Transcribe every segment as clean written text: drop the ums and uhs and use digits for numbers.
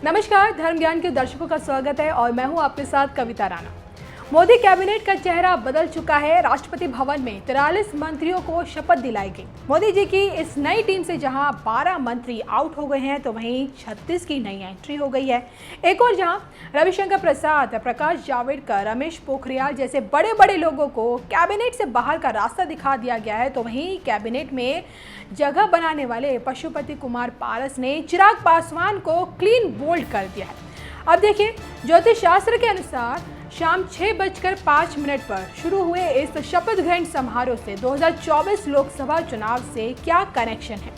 नमस्कार, धर्म ज्ञान के दर्शकों का स्वागत है और मैं हूं आपके साथ कविता राणा। मोदी कैबिनेट का चेहरा बदल चुका है। राष्ट्रपति भवन में 43 मंत्रियों को शपथ दिलाई गई। मोदी जी की इस नई टीम से जहां 12 मंत्री आउट हो गए हैं तो वहीं 36 की नई एंट्री हो गई है। एक और जहां रविशंकर प्रसाद, प्रकाश जावड़ेकर, रमेश पोखरियाल जैसे बड़े बड़े लोगों को कैबिनेट से बाहर का रास्ता दिखा दिया गया है तो वहीं कैबिनेट में जगह बनाने वाले पशुपति कुमार पारस ने चिराग पासवान को क्लीन बोल्ड कर दिया है। अब देखिए, ज्योतिष शास्त्र के अनुसार शाम 6:05 पर शुरू हुए इस शपथ ग्रहण समारोह से 2024 लोकसभा चुनाव से क्या कनेक्शन है,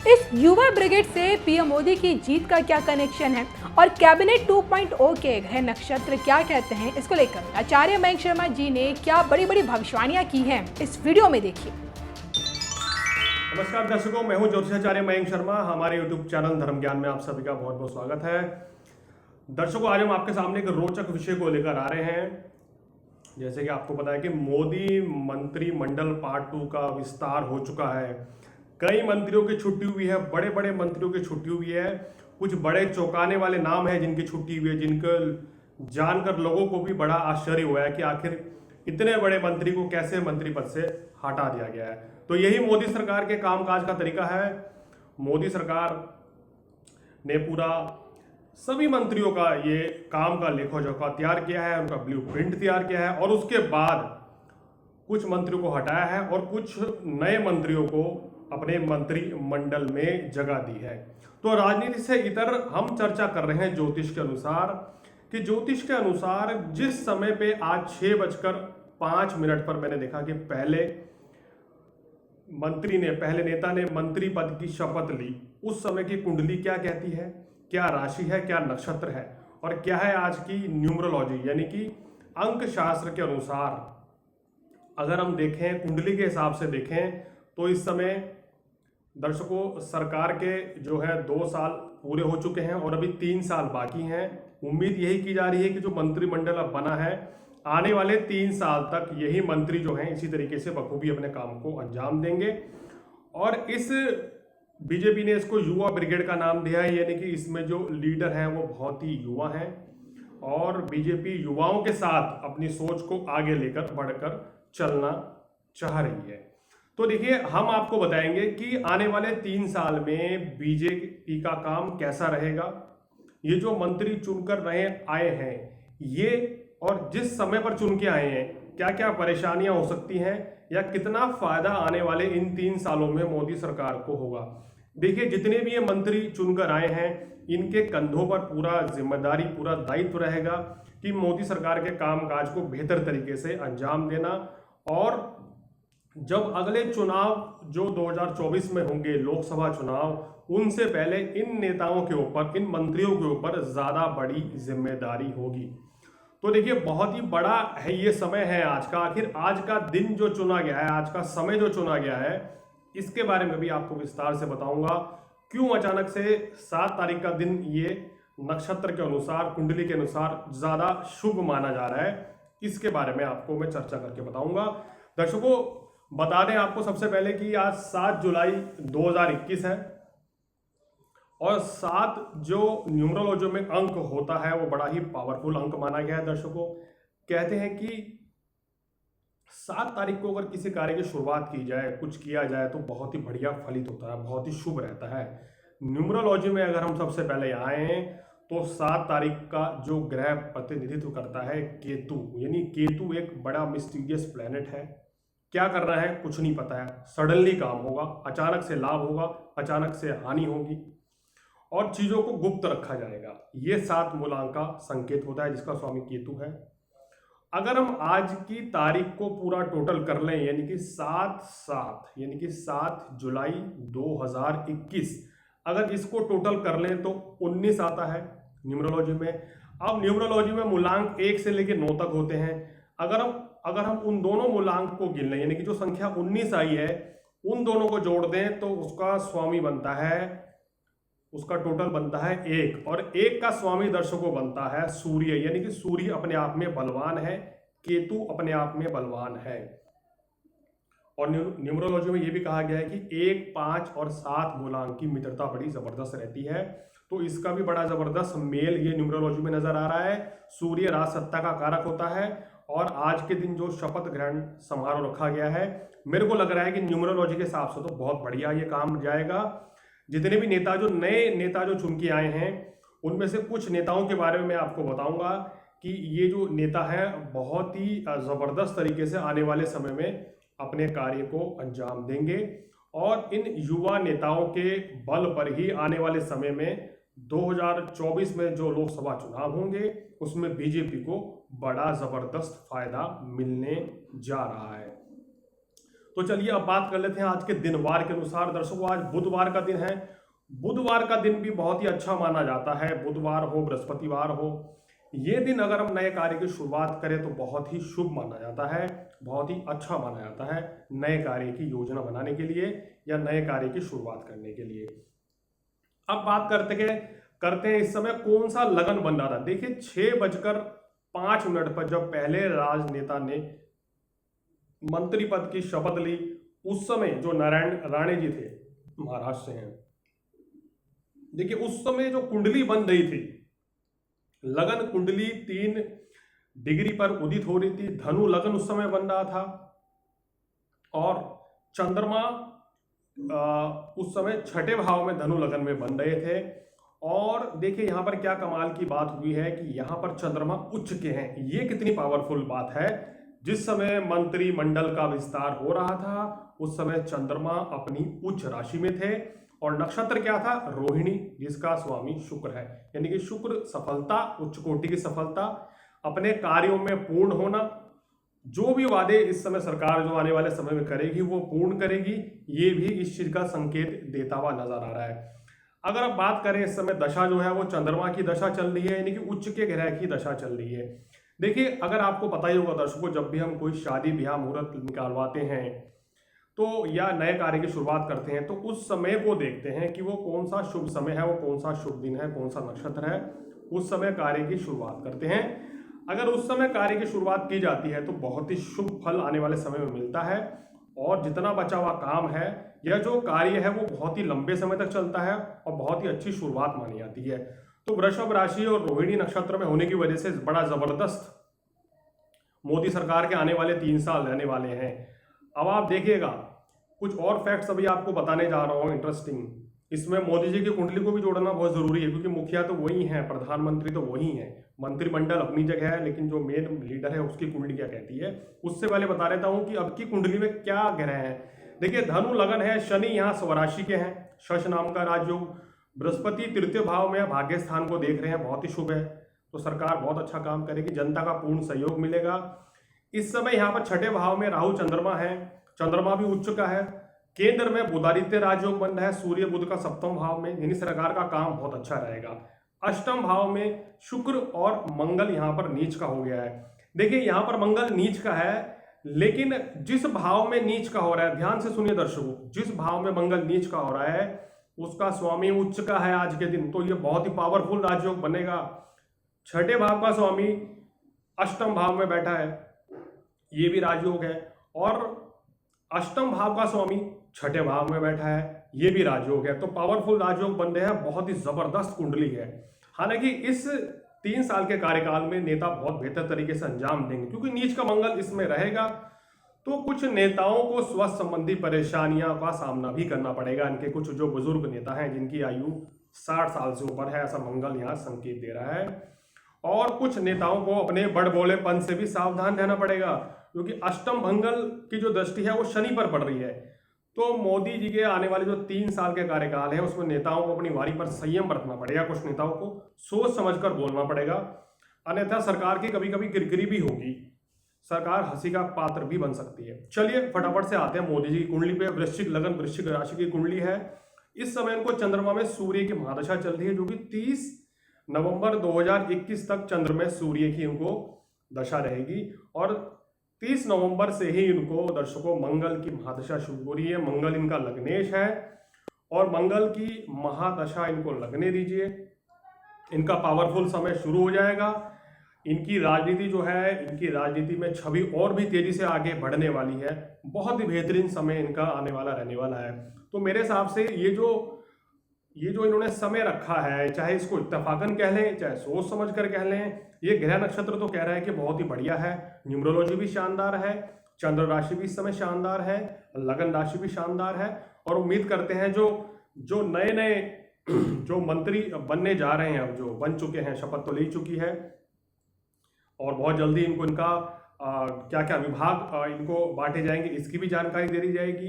इस युवा ब्रिगेड से पीएम मोदी की जीत का क्या कनेक्शन है और कैबिनेट 2.0 के ग्रह नक्षत्र क्या कहते हैं, इसको लेकर आचार्य मयंक शर्मा जी ने क्या बड़ी बड़ी भविष्यवाणियां की हैं, इस वीडियो में देखिए। नमस्कार दर्शकों, मैं हूं ज्योतिषाचार्य मयंक शर्मा। हमारे YouTube चैनल धर्म ज्ञान में आप सभी का बहुत बहुत स्वागत है। दर्शकों, आज हम आपके सामने एक रोचक विषय को लेकर आ रहे हैं। जैसे कि आपको पता है कि मोदी मंत्रिमंडल पार्ट 2 का विस्तार हो चुका है। कई मंत्रियों की छुट्टी हुई है, बड़े बड़े मंत्रियों की छुट्टी हुई है। कुछ बड़े चौंकाने वाले नाम हैं जिनकी छुट्टी हुई है, जिनको जानकर लोगों को भी बड़ा आश्चर्य हुआ है कि आखिर इतने बड़े मंत्री को कैसे मंत्री पद से हटा दिया गया है। तो यही मोदी सरकार के कामकाज का तरीका है। मोदी सरकार ने पूरा सभी मंत्रियों का ये काम का लेखा जोखा तैयार किया है, उनका ब्लूप्रिंट तैयार किया है और उसके बाद कुछ मंत्रियों को हटाया है और कुछ नए मंत्रियों को अपने मंत्रिमंडल में जगह दी है। तो राजनीति से इतर हम चर्चा कर रहे हैं ज्योतिष के अनुसार कि ज्योतिष के अनुसार जिस समय पे आज 6:05 पर मैंने देखा कि पहले नेता ने मंत्री पद की शपथ ली, उस समय की कुंडली क्या कहती है, क्या राशि है, क्या नक्षत्र है और क्या है आज की न्यूमरोलॉजी यानी कि अंक शास्त्र के अनुसार अगर हम देखें, कुंडली के हिसाब से देखें तो इस समय दर्शकों सरकार के जो है 2 साल पूरे हो चुके हैं और अभी 3 साल बाकी हैं। उम्मीद यही की जा रही है कि जो मंत्रिमंडल अब बना है, आने वाले 3 साल तक यही मंत्री जो हैं इसी तरीके से बखूबी अपने काम को अंजाम देंगे। और इस बीजेपी ने इसको युवा ब्रिगेड का नाम दिया है, यानी कि इसमें जो लीडर हैं वो बहुत ही युवा हैं और बीजेपी युवाओं के साथ अपनी सोच को आगे लेकर बढ़कर चलना चाह रही है। तो देखिए, हम आपको बताएंगे कि आने वाले 3 साल में बीजेपी का काम कैसा रहेगा। ये जो मंत्री चुनकर आए हैं ये और जिस समय पर चुन के आए हैं, क्या क्या परेशानियां हो सकती हैं या कितना फायदा आने वाले इन 3 सालों में मोदी सरकार को होगा। देखिए, जितने भी ये मंत्री चुनकर आए हैं इनके कंधों पर पूरा जिम्मेदारी, पूरा दायित्व रहेगा कि मोदी सरकार के कामकाज को बेहतर तरीके से अंजाम देना। और जब अगले चुनाव जो 2024 में होंगे, लोकसभा चुनाव, उनसे पहले इन नेताओं के ऊपर, इन मंत्रियों के ऊपर ज्यादा बड़ी जिम्मेदारी होगी। तो देखिए, बहुत ही बड़ा है ये समय है आज का। आखिर आज का दिन जो चुना गया है, आज का समय जो चुना गया है, इसके बारे में भी आपको विस्तार से बताऊंगा। क्यों अचानक से 7 तारीख का दिन ये नक्षत्र के अनुसार, कुंडली के अनुसार ज्यादा शुभ माना जा रहा है, इसके बारे में आपको मैं चर्चा करके बताऊंगा। दर्शकों, बता दें आपको सबसे पहले कि आज 7 जुलाई 2021 है और 7 जो न्यूमरोलॉजी में अंक होता है वो बड़ा ही पावरफुल अंक माना गया है। दर्शकों, कहते हैं कि 7 तारीख को अगर किसी कार्य की शुरुआत की जाए, कुछ किया जाए तो बहुत ही बढ़िया फलित होता है, बहुत ही शुभ रहता है। न्यूमरोलॉजी में अगर हम सबसे पहले आए तो 7 तारीख का जो ग्रह प्रतिनिधित्व करता है केतु, यानी केतु एक बड़ा मिस्टीरियस प्लैनेट है। क्या करना है कुछ नहीं पता है, सडनली काम होगा, अचानक से लाभ होगा, अचानक से हानि होगी और चीजों को गुप्त रखा जाएगा। ये 7 मूलांक का संकेत होता है जिसका स्वामी केतु है। अगर हम आज की तारीख को पूरा टोटल कर लें, यानी कि 7 जुलाई 2021, अगर इसको टोटल कर लें तो 19 आता है न्यूमरोलॉजी में। अब न्यूमरोलॉजी में मूलांक 1 से लेकर 9 तक होते हैं। अगर हम उन दोनों मूलांक को गिन लें, यानी कि जो संख्या 19 आई है उन दोनों को जोड़ दें तो उसका स्वामी बनता है, उसका टोटल बनता है 1 और 1 का स्वामी दर्शकों बनता है सूर्य, यानी कि सूर्य अपने आप में बलवान है, केतु अपने आप में बलवान है। और न्यूमरोलॉजी में यह भी कहा गया है कि 1, 5 और 7 मूलांक की मित्रता बड़ी जबरदस्त रहती है। तो इसका भी बड़ा जबरदस्त मेल ये न्यूमरोलॉजी में नजर आ रहा है। सूर्य राज सत्ता का कारक होता है और आज के दिन जो शपथ ग्रहण समारोह रखा गया है, मेरे को लग रहा है कि न्यूमरोलॉजी के हिसाब से तो बहुत बढ़िया ये काम जाएगा। जितने भी नेता जो नए नेता जो चुन के आए हैं, उनमें से कुछ नेताओं के बारे में मैं आपको बताऊंगा कि ये जो नेता है बहुत ही जबरदस्त तरीके से आने वाले समय में अपने कार्य को अंजाम देंगे और इन युवा नेताओं के बल पर ही आने वाले समय में 2024 में जो लोकसभा चुनाव होंगे उसमें बीजेपी को बड़ा जबरदस्त फायदा मिलने जा रहा है। तो चलिए अब बात कर लेते हैं आज के दिनवार के अनुसार। दर्शकों, आज बुधवार का दिन है। बुधवार का दिन भी बहुत ही अच्छा माना जाता है। बुधवार हो, बृहस्पतिवार हो, ये दिन अगर हम नए कार्य की शुरुआत करें तो बहुत ही शुभ माना जाता है, बहुत ही अच्छा माना जाता है नए कार्य की योजना बनाने के लिए या नए कार्य की शुरुआत करने के लिए। अब बात करते हैं इस समय कौन सा लगन बन रहा था। देखिए 6:05 पर जब पहले राजनेता ने मंत्री पद की शपथ ली, उस समय जो नारायण राणे जी थे, महाराष्ट्र से हैं, देखिए उस समय जो कुंडली बन रही थी, लगन कुंडली 3 डिग्री पर उदित हो रही थी। धनु लगन उस समय बन रहा था और चंद्रमा उस समय 6ठे भाव में धनु लगन में बन रहे थे। और देखिए यहां पर क्या कमाल की बात हुई है कि यहां पर चंद्रमा उच्च के हैं। ये कितनी पावरफुल बात है। जिस समय मंत्रिमंडल का विस्तार हो रहा था उस समय चंद्रमा अपनी उच्च राशि में थे और नक्षत्र क्या था, रोहिणी, जिसका स्वामी शुक्र है। यानी कि शुक्र सफलता, उच्च कोटि की सफलता, अपने कार्यों में पूर्ण होना, जो भी वादे इस समय सरकार जो आने वाले समय में करेगी वो पूर्ण करेगी, ये भी इस चीज का संकेत देता हुआ नजर आ रहा है। अगर आप बात करें इस समय दशा जो है वो चंद्रमा की दशा चल रही है, यानी कि उच्च के ग्रह की दशा चल रही है। देखिए अगर आपको पता ही होगा दर्शकों, जब भी हम कोई शादी ब्याह मुहूर्त निकालवाते हैं तो या नए कार्य की शुरुआत करते हैं तो उस समय को देखते हैं कि वो कौन सा शुभ समय है, वो कौन सा शुभ दिन है, कौन सा नक्षत्र है, उस समय कार्य की शुरुआत करते हैं। अगर उस समय कार्य की शुरुआत की जाती है तो बहुत ही शुभ फल आने वाले समय में मिलता है और जितना बचा हुआ काम है यह जो कार्य है वो बहुत ही लंबे समय तक चलता है और बहुत ही अच्छी शुरुआत मानी जाती है। तो वृषभ राशि और रोहिणी नक्षत्र में होने की वजह से बड़ा जबरदस्त मोदी सरकार के आने वाले 3 साल रहने वाले हैं। अब आप देखिएगा कुछ और फैक्ट्स अभी आपको बताने जा रहा हूं इंटरेस्टिंग। इसमें मोदी जी की कुंडली को भी जोड़ना बहुत जरूरी है क्योंकि मुखिया तो वही हैं, प्रधानमंत्री तो वही हैं, मंत्रिमंडल अपनी जगह है, लेकिन जो मेन लीडर है उसकी कुंडली क्या कहती है। उससे पहले बता देता हूं कि अब की कुंडली में क्या ग्रह है। देखिए धनु लगन है, शनि यहाँ स्वराशि के हैं, शश नाम का राजयोग, बृहस्पति तृतीय भाव में भाग्य स्थान को देख रहे हैं, बहुत ही शुभ है। तो सरकार बहुत अच्छा काम करेगी, जनता का पूर्ण सहयोग मिलेगा। इस समय यहाँ पर 6ठे भाव में राहु चंद्रमा है, चंद्रमा भी उच्च का है। केंद्र में बुधादित्य राजयोग बन रहा है, सूर्य बुध का 7वां भाव में, यानी सरकार का काम बहुत अच्छा रहेगा। 8वां भाव में शुक्र और मंगल यहाँ पर नीच का हो गया है। देखिए यहाँ पर मंगल नीच का है, लेकिन जिस भाव में नीच का हो रहा है, ध्यान से सुनिए दर्शकों, जिस भाव में मंगल नीच का हो रहा है उसका स्वामी उच्च का है आज के दिन। तो ये बहुत ही पावरफुल राजयोग बनेगा। 6ठे भाव का स्वामी 8वें भाव में बैठा है, ये भी राजयोग है, और 8वें भाव का स्वामी 6ठे भाव में बैठा है, ये भी राजयोग है। तो पावरफुल राजयोग बन रहे हैं, बहुत ही जबरदस्त कुंडली है। हालांकि इस 3 साल के कार्यकाल में नेता बहुत बेहतर तरीके से अंजाम देंगे क्योंकि नीच का मंगल इसमें रहेगा। तो कुछ नेताओं को स्वास्थ्य संबंधी परेशानियों का सामना भी करना पड़ेगा। इनके कुछ जो बुजुर्ग नेता हैं जिनकी आयु 60 साल से ऊपर है, ऐसा मंगल यहाँ संकेत दे रहा है। और कुछ नेताओं को अपने बड़बोलेपन से भी सावधान रहना पड़ेगा क्योंकि 8वें मंगल की जो दृष्टि है वो शनि पर पड़ रही है। तो मोदी जी के आने वाले जो 3 साल के कार्यकाल है उसमें नेताओं को अपनी वारी पर संयम बरतना पड़ेगा। कुछ नेताओं को सोच समझकर बोलना पड़ेगा, अन्यथा सरकार की कभी कभी किरकिरी भी होगी, सरकार हंसी का पात्र भी बन सकती है। चलिए फटाफट से आते हैं मोदी जी की कुंडली पे। वृश्चिक लगन, वृश्चिक राशि की कुंडली है। इस समय इनको चंद्रमा में सूर्य की महादशा चल रही है जो कि 30 नवंबर 2021 तक चंद्र में सूर्य की इनको दशा रहेगी और 30 नवंबर से ही इनको दर्शकों मंगल की महादशा शुरू हो रही है। मंगल इनका लग्नेश है और मंगल की महादशा इनको लगने दीजिए, इनका पावरफुल समय शुरू हो जाएगा। इनकी राजनीति जो है, इनकी राजनीति में छवि और भी तेजी से आगे बढ़ने वाली है। बहुत ही बेहतरीन समय इनका आने वाला रहने वाला है। तो मेरे हिसाब से ये जो ये जो इन्होंने समय रखा है, चाहे इसको इत्तेफाकन कह लें चाहे सोच समझ कर कह लें, ये ग्रह नक्षत्र तो कह रहा है कि बहुत ही बढ़िया है, न्यूमरोलॉजी भी शानदार है, चंद्र राशि भी इस समय शानदार है, लगन राशि भी शानदार है। और उम्मीद करते हैं जो नए नए जो मंत्री बनने जा रहे हैं, अब जो बन चुके हैं, शपथ तो ले चुकी है, और बहुत जल्दी इनको इनका क्या क्या विभाग इनको बांटे जाएंगे इसकी भी जानकारी दे दी जाएगी।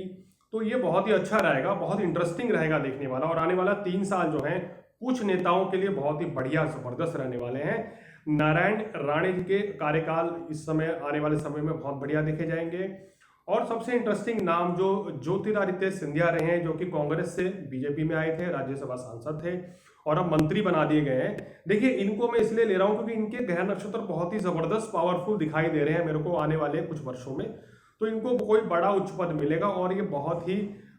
तो ये बहुत ही अच्छा रहेगा, बहुत इंटरेस्टिंग रहेगा देखने वाला। और आने वाला 3 साल जो है कुछ नेताओं के लिए बहुत ही बढ़िया जबरदस्त रहने वाले हैं। नारायण राणे जी के कार्यकाल इस समय आने वाले समय में बहुत बढ़िया देखे जाएंगे। और सबसे इंटरेस्टिंग नाम जो ज्योतिरादित्य सिंधिया रहे हैं, जो कि कांग्रेस से बीजेपी में आए थे, राज्यसभा सांसद थे और अब मंत्री बना दिए गए हैं। देखिए, इनको मैं इसलिए ले रहा हूं क्योंकि इनके ग्रह नक्षत्र बहुत ही जबरदस्त पावरफुल दिखाई दे रहे हैं मेरे को आने वाले कुछ वर्षों में। तो इनको कोई बड़ा उच्च पद मिलेगा और ये बहुत ही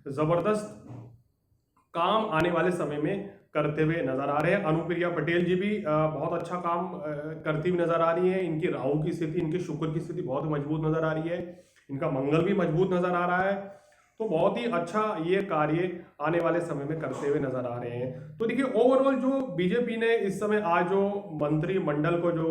जबरदस्त काम आने वाले समय में करते हुए नजर आ रहे हैं। अनुप्रिया पटेल जी भी बहुत अच्छा काम करती हुई नजर आ रही है। इनकी राहु की स्थिति, इनके शुक्र की स्थिति बहुत मजबूत नजर आ रही है, इनका मंगल भी मजबूत नजर आ रहा है। तो बहुत ही अच्छा ये कार्य आने वाले समय में करते हुए नजर आ रहे हैं। तो देखिए, ओवरऑल जो बीजेपी ने इस समय आज जो मंत्रिमंडल को जो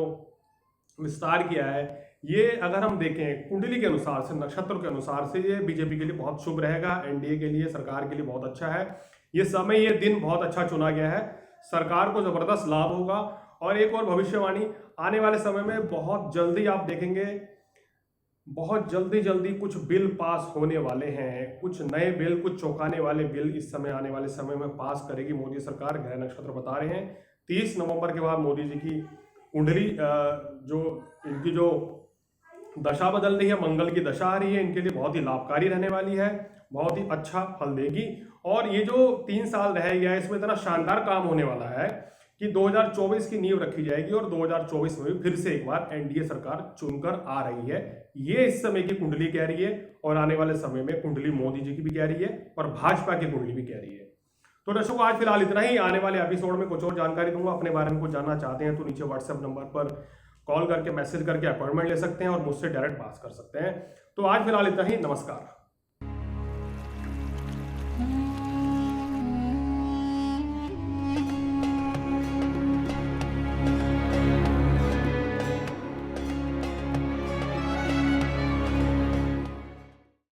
विस्तार किया है, ये अगर हम देखें कुंडली के अनुसार से, नक्षत्र के अनुसार से, ये बीजेपी के लिए बहुत शुभ रहेगा, एनडीए के लिए, सरकार के लिए बहुत अच्छा है। ये समय, ये दिन बहुत अच्छा चुना गया है, सरकार को जबरदस्त लाभ होगा। और एक और भविष्यवाणी, आने वाले समय में बहुत जल्दी आप देखेंगे, बहुत जल्दी कुछ बिल पास होने वाले हैं, कुछ नए बिल, कुछ चौंकाने वाले बिल इस समय आने वाले समय में पास करेगी मोदी सरकार। ग्रह नक्षत्र बता रहे हैं 30 नवंबर के बाद मोदी जी की कुंडली, जो इनकी जो दशा बदल रही है, मंगल की दशा आ रही है, इनके लिए बहुत ही लाभकारी रहने वाली है, बहुत ही अच्छा फल देगी। और ये जो 3 साल रह गया है, इसमें इतना शानदार काम होने वाला है कि 2024 की नींव रखी जाएगी और 2024 में भी फिर से एक बार एनडीए सरकार चुनकर आ रही है। ये इस समय की कुंडली कह रही है और आने वाले समय में कुंडली मोदी जी की भी कह रही है और भाजपा की कुंडली भी कह रही है। तो दर्शकों, आज फिलहाल इतना ही। आने वाले एपिसोड में कुछ और जानकारी दूंगा। अपने बारे में कुछ जानना चाहते हैं तो नीचे व्हाट्सएप नंबर पर कॉल करके, मैसेज करके अपॉइंटमेंट ले सकते हैं और मुझसे डायरेक्ट बात कर सकते हैं। तो आज फिलहाल इतना ही। नमस्कार।